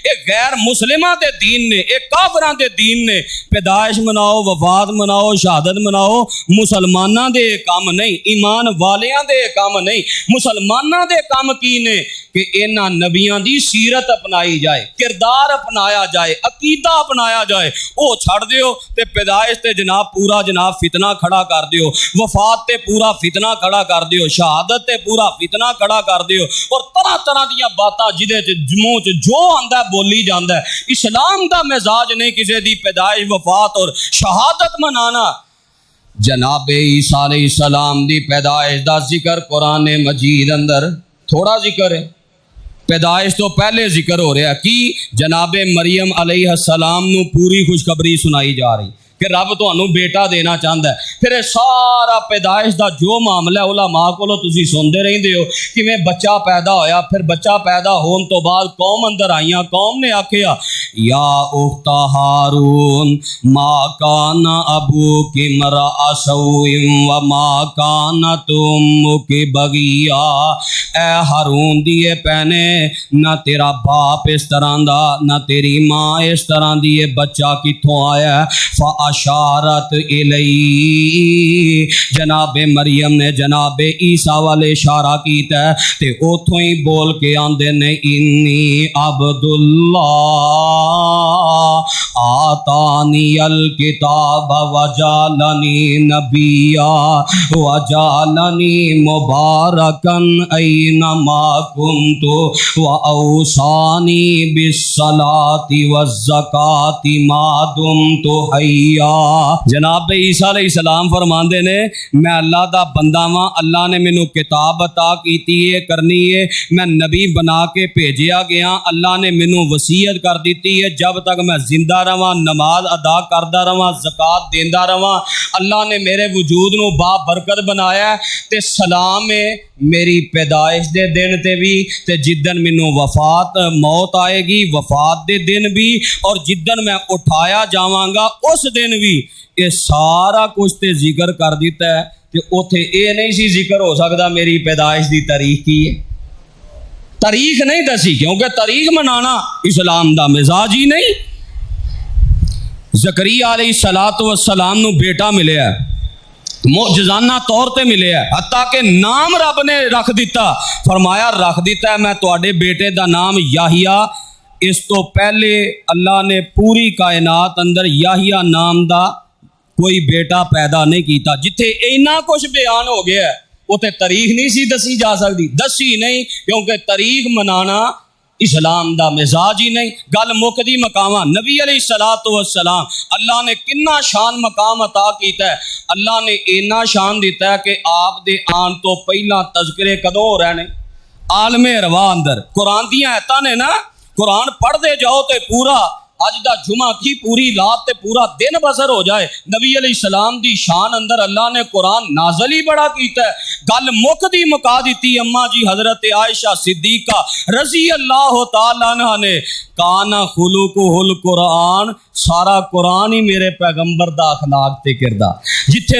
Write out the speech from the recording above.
ये गैर मुस्लिमां दे दीन ने, ये काफरां दे दीन ने। पैदाइश मनाओ, वफात मनाओ, शहादत मनाओ, मुसलमानां दे काम नहीं, ईमान वालियां दे काम नहीं। मुसलमानां दे काम की ने कि इन्हां नबियां दी सीरत अपनाई जाए, किरदार अपनाया जाए, अकीदा अपनाया जाए। वो छड़ दियो ते पैदाइश ते जनाब पूरा जनाब फितना खड़ा कर दियो, वफात ते पूरा फितना खड़ा कर दियो, शहादत ते पूरा फितना खड़ा कर दियो, और तरह तरह दियां बातां जिहदे च मूंह च जो आंदा है बोली जांदा है। इस्लाम दा मिजाज नहीं किसी दी पैदाइश, वफात और शहादत मनाना। जनाबे ईसा अलैहिस्सलाम दी पैदाइश दा जिक्र कुरान मजीद अंदर थोड़ा जिक्र है, पैदाइश तो पहले जिक्र हो रहा कि जनाबे मरियम अलैहिस्सलाम नू पूरी खुशखबरी सुनाई जा रही कि रब तुहानू बेटा देना चाहता है। फिर सारा पैदाइश का जो मामला है उलमा कोलों तुसीं सुनते रहिंदे हो किवें बच्चा पैदा होया, फिर बच्चा पैदा होने तो बाद कौम अंदर आईयां, कौम ने आखिया या उख्ता हारून मा काना अबूकी मरअ सौइन व मा कानत उम्मुकी बगिया। ए हारून दिए भैने, ना तेरा बाप इस तरह दा, ना तेरी माँ इस तरह दी, बच्चा कित्थों आया? अशारत इलई, जनाबे मरियम ने जनाबे ईसा वाले इशारा कीता ते उथों ही बोल के आंदे ने इन्नी अब्दुल्लाह आतानी अल किताब वजालनी नबिया वजालनी मुबारकन ऐनमा कुन्तु व औसानी बिस्सलाति वज़्ज़काति मा दुम्तु हय्या। जनाब ईसा अलैहिस्सलाम फरमांदे ने मैं अल्लाह दा बंदा वां, अल्लाह ने मैनू किताब अता कीती है करनी है, मैं नबी बना के भेजिया गया, अल्लाह ने मैनू वसीयत कर दी है जब तक मैं जिंदा रवां नमाज अदा करदा रवां, ज़कात देंदा रवां। अल्लाह ने मेरे वजूद नू बाबरकत बनाया ते सलाम है मेरी पैदाइश दे दिन ते भी, ते जिद्दन मैनू वफात मौत आएगी वफात दे दिन भी, और जिद्दन मैं उठाया जावांगा उस दिन भी। ये सारा कुछ ते जिक्र कर दिता है ते उथे ये नहीं सी जिक्र हो सकता मेरी पैदाइश की तारीख की है, तारीख नहीं दसी, क्योंकि तारीख मनाना इस्लाम दा मिजाज ही नहीं। ज़करिया अलैहिस्सलातु वस्सलाम नू बेटा मिले, मोजजाना तौर पर मिले, हत्ता के नाम रब ने रख दिता, फरमाया रख दिता है मैं तुहाडे बेटे दा नाम याहिया। इस तो पहले अल्लाह ने पूरी कायनात अंदर याहिया नाम दा कोई बेटा पैदा नहीं किया। जिथे इन्ना कुछ बयान हो गया है उते तारीख नहीं सी दसी जा सकती, दसी नहीं, क्योंकि तारीख मनाना इस्लाम दा मिजाज ही नहीं। गल मुकदी मकामा नबी अलैहिस्सलातु वस्सलाम अल्लाह ने किन्ना शान मकाम अता कीता है। अल्लाह ने इन्ना शान दिता है कि आप दे आन तो पहला तज़किरे कदों हो रहे ने आलमे रवा अंदर। कुरान दी आयतां ने ना, कुरान पढ़ते जाओ तो पूरा अज दा जुमा की पूरी रात ते पूरा दिन बसर हो जाए। नबी अलैहिस्सलाम दी शान अंदर अल्लाह ने कुरान नाज़िल ही बड़ा कीता है। गल मुकदी मुका दी अम्मा जी हजरत आयशा सिद्दीका रजी अल्लाह तआला अन्हा ने, काना खुलुकुहुल कुरान, सारा कुरान ही मेरे पैगंबर दा अखलाक ते किरदार। जिथे